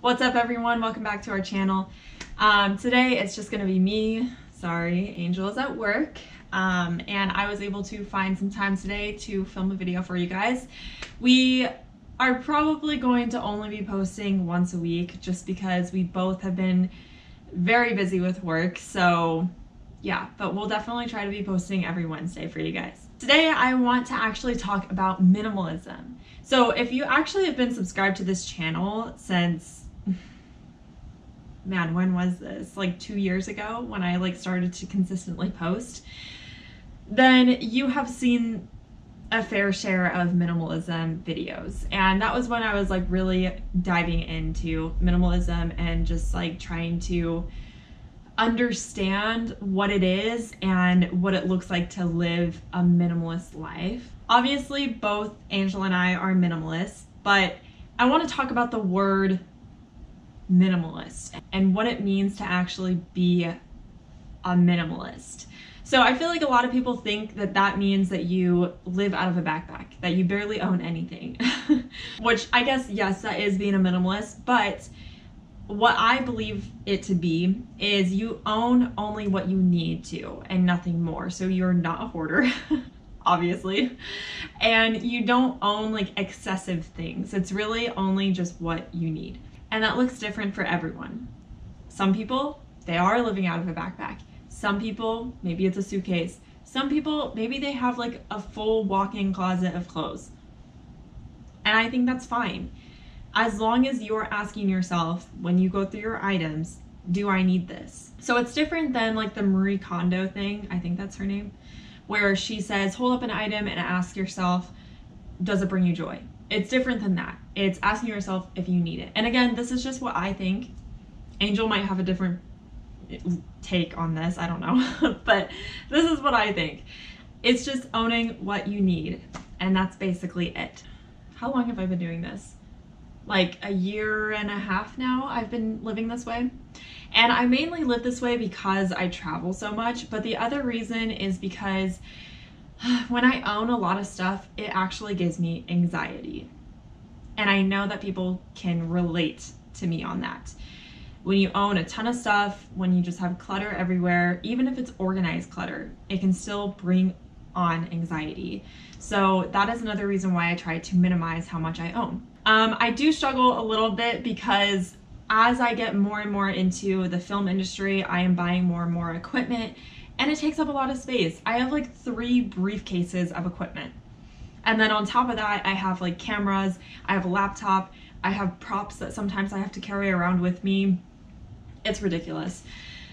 What's up everyone? Welcome back to our channel. Today it's just gonna be me. Sorry, Angel is at work. And I was able to find some time today to film a video for you guys. We are probably going to only be posting once a week just because we both have been very busy with work. So yeah, but we'll definitely try to be posting every Wednesday for you guys. Today I want to actually talk about minimalism. So if you actually have been subscribed to this channel since, man, when was this? Like 2 years ago when I started to consistently post, then you have seen a fair share of minimalism videos. And that was when I was really diving into minimalism and just trying to understand what it is and what it looks like to live a minimalist life. Obviously, both Angel and I are minimalists, but I want to talk about the word minimalist and what it means to actually be a minimalist. So I feel like a lot of people think that that means that you live out of a backpack, that you barely own anything, which I guess, yes, that is being a minimalist, but what I believe it to be is you own only what you need to and nothing more. So you're not a hoarder, obviously, and you don't own excessive things. It's really only just what you need. And that looks different for everyone. Some people, they are living out of a backpack. Some people, maybe it's a suitcase. Some people, maybe they have a full walk-in closet of clothes. And I think that's fine. As long as you're asking yourself when you go through your items, do I need this? So it's different than the Marie Kondo thing, I think that's her name, where she says, hold up an item and ask yourself, does it bring you joy? It's different than that. It's asking yourself if you need it. And again, this is just what I think. Angel might have a different take on this, I don't know, but this is what I think. It's just owning what you need, and that's basically it. How long have I been doing this? Like a year and a half now I've been living this way. And I mainly live this way because I travel so much, but the other reason is because when I own a lot of stuff, it actually gives me anxiety. And I know that people can relate to me on that. When you own a ton of stuff, when you just have clutter everywhere, even if it's organized clutter, it can still bring on anxiety. So that is another reason why I try to minimize how much I own. I do struggle a little bit because as I get more and more into the film industry, I am buying more and more equipment, and it takes up a lot of space. I have 3 briefcases of equipment. And then on top of that, I have cameras, I have a laptop, I have props that sometimes I have to carry around with me. It's ridiculous.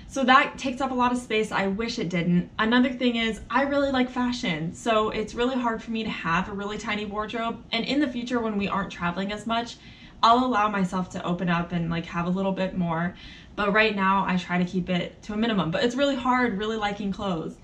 So that takes up a lot of space. I wish it didn't. Another thing is I really like fashion. So it's really hard for me to have a really tiny wardrobe. And in the future, when we aren't traveling as much, I'll allow myself to open up and have a little bit more. But right now I try to keep it to a minimum, but it's really hard really liking clothes.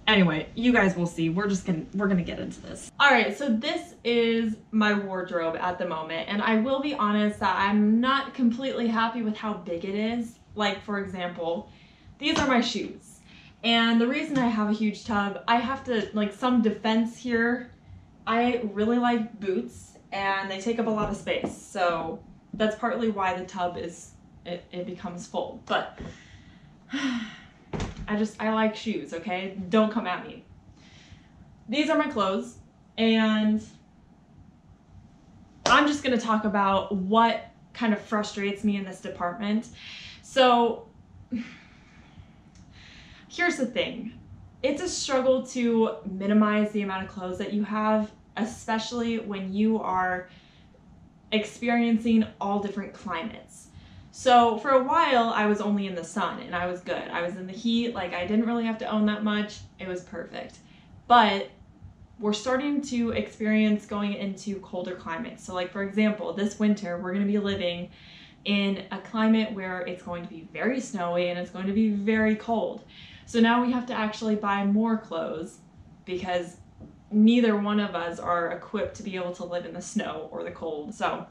Anyway, you guys will see. We're gonna get into this. All right, so this is my wardrobe at the moment, and I will be honest that I'm not completely happy with how big it is. For example, these are my shoes. And the reason I have a huge tub, I have to, some defense here. I really like boots, and they take up a lot of space. So that's partly why the tub it becomes full. But I like shoes, okay? Don't come at me. These are my clothes, and I'm just gonna talk about what kind of frustrates me in this department. So here's the thing. It's a struggle to minimize the amount of clothes that you have, especially when you are experiencing all different climates. So for a while, I was only in the sun and I was good. I was in the heat, I didn't really have to own that much. It was perfect. But we're starting to experience going into colder climates. So for example, this winter, we're gonna be living in a climate where it's going to be very snowy and it's going to be very cold. So now we have to actually buy more clothes because neither one of us are equipped to be able to live in the snow or the cold. So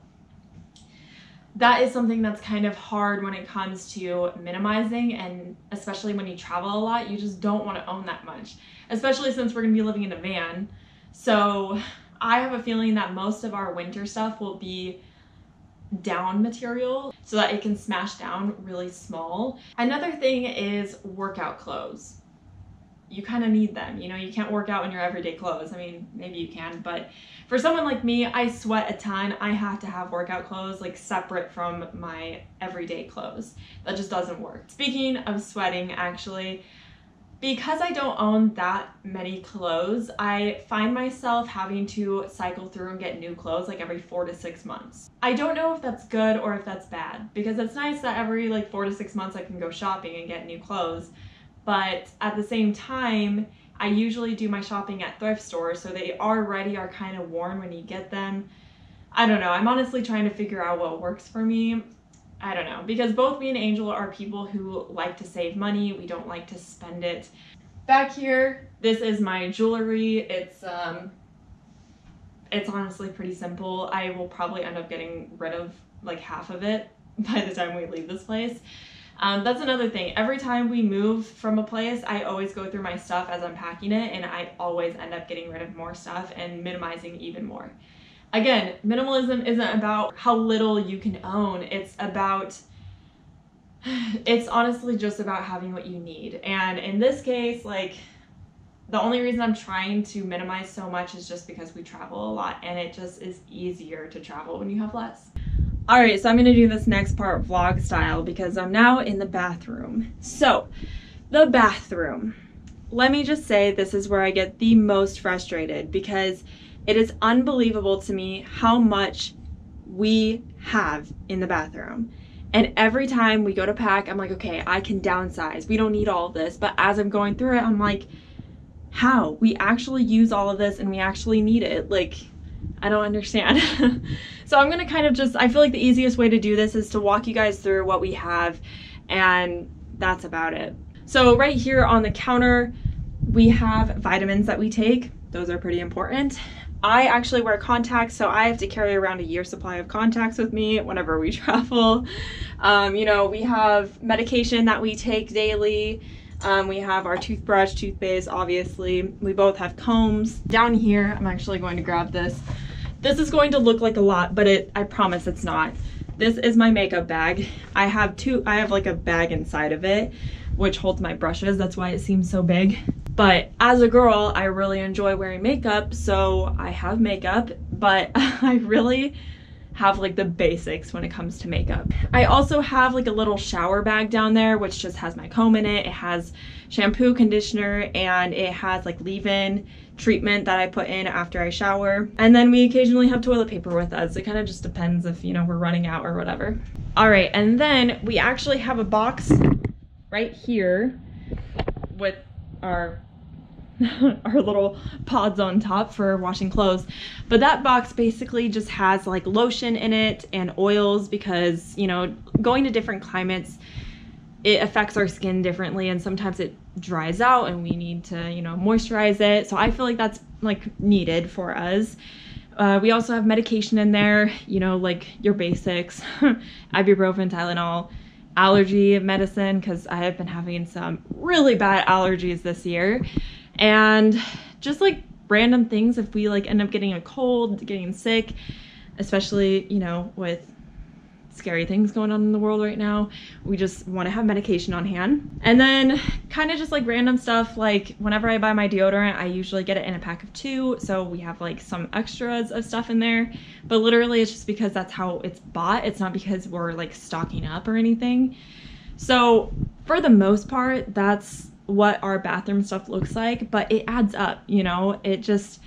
that is something that's kind of hard when it comes to minimizing, and especially when you travel a lot, you just don't want to own that much, especially since we're going to be living in a van. So I have a feeling that most of our winter stuff will be down material so that it can smash down really small. Another thing is workout clothes. You kind of need them. You know, you can't work out in your everyday clothes. I mean, maybe you can, but for someone like me, I sweat a ton. I have to have workout clothes like separate from my everyday clothes. That just doesn't work. Speaking of sweating, actually, because I don't own that many clothes, I find myself having to cycle through and get new clothes like every 4 to 6 months. I don't know if that's good or if that's bad, because it's nice that every like 4 to 6 months I can go shopping and get new clothes. But at the same time, I usually do my shopping at thrift stores, so they already are kind of worn when you get them. I don't know. I'm honestly trying to figure out what works for me. I don't know, because both me and Angel are people who like to save money. We don't like to spend it. Back here, this is my jewelry. It's honestly pretty simple. I will probably end up getting rid of like half of it by the time we leave this place. That's another thing. Every time we move from a place, I always go through my stuff as I'm packing it, and I always end up getting rid of more stuff and minimizing even more. Again, minimalism isn't about how little you can own. It's honestly just about having what you need. And in this case, like, the only reason I'm trying to minimize so much is just because we travel a lot, and it just is easier to travel when you have less. All right, so I'm gonna do this next part vlog style because I'm now in the bathroom. So, the bathroom. Let me just say this is where I get the most frustrated because it is unbelievable to me how much we have in the bathroom. And every time we go to pack, I'm like, okay, I can downsize. We don't need all of this. But as I'm going through it, I'm like, how? We actually use all of this and we actually need it. Like, I don't understand. So I'm gonna kind of just, I feel like the easiest way to do this is to walk you guys through what we have, and that's about it. So right here on the counter, we have vitamins that we take. Those are pretty important. I actually wear contacts, so I have to carry around a year's supply of contacts with me whenever we travel. You know, we have medication that we take daily. We have our toothbrush, toothpaste, obviously. We both have combs. Down here, I'm actually going to grab this. This is going to look like a lot, but I promise it's not. This is my makeup bag. I have like a bag inside of it, which holds my brushes. That's why it seems so big. But as a girl, I really enjoy wearing makeup, so I have makeup, but I really have like the basics when it comes to makeup. I also have like a little shower bag down there, which just has my comb in it. It has shampoo, conditioner, and it has like leave-in treatment that I put in after I shower. And then we occasionally have toilet paper with us. It kind of just depends if, you know, we're running out or whatever. All right, and then we actually have a box right here with our little pods on top for washing clothes. But that box basically just has like lotion in it and oils because, you know, going to different climates, it affects our skin differently, and sometimes it dries out and we need to, you know, moisturize it. So I feel like that's like needed for us. We also have medication in there, you know, like your basics, ibuprofen, Tylenol, allergy medicine, because I have been having some really bad allergies this year. And just like random things if we like end up getting a cold, getting sick, especially, you know, with scary things going on in the world right now, we just want to have medication on hand. And then kind of just like random stuff, like whenever I buy my deodorant, I usually get it in a pack of 2, so we have like some extras of stuff in there, but literally it's just because that's how it's bought. It's not because we're like stocking up or anything. So for the most part, that's what our bathroom stuff looks like, but it adds up, you know. It just,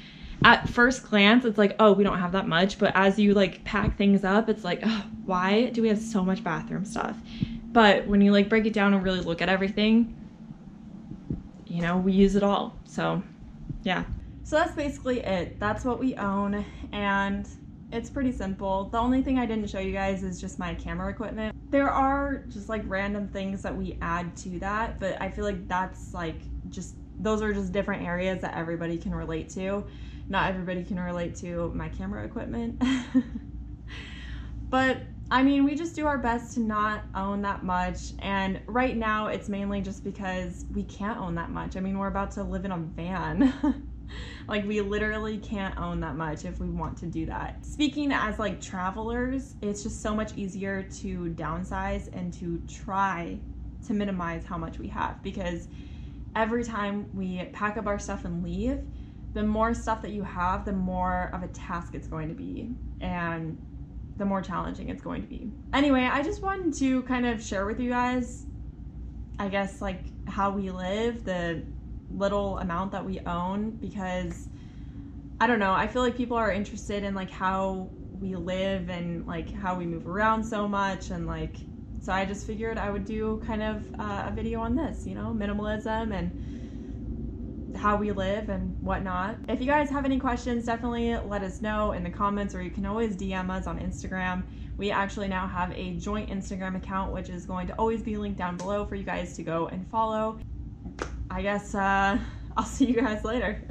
at first glance, it's like, oh, we don't have that much, but as you like pack things up, it's like, oh, why do we have so much bathroom stuff? But when you like break it down and really look at everything, you know, we use it all. So yeah, so that's basically it. That's what we own, and it's pretty simple. The only thing I didn't show you guys is just my camera equipment. There are just like random things that we add to that, but I feel like that's like just, those are just different areas that everybody can relate to. Not everybody can relate to my camera equipment. But I mean, we just do our best to not own that much, and right now it's mainly just because we can't own that much. I mean, we're about to live in a van. Like, we literally can't own that much if we want to do that. Speaking as like travelers, it's just so much easier to downsize and to try to minimize how much we have, because every time we pack up our stuff and leave, the more stuff that you have, the more of a task it's going to be, and the more challenging it's going to be. Anyway, I just wanted to kind of share with you guys, I guess, like how we live, the little amount that we own, because I don't know, I feel like people are interested in like how we live and like how we move around so much, and like, so I just figured I would do kind of a video on this, you know, minimalism and how we live and whatnot. If you guys have any questions, definitely let us know in the comments, or you can always DM us on Instagram. We actually now have a joint Instagram account, which is going to always be linked down below for you guys to go and follow. I guess I'll see you guys later.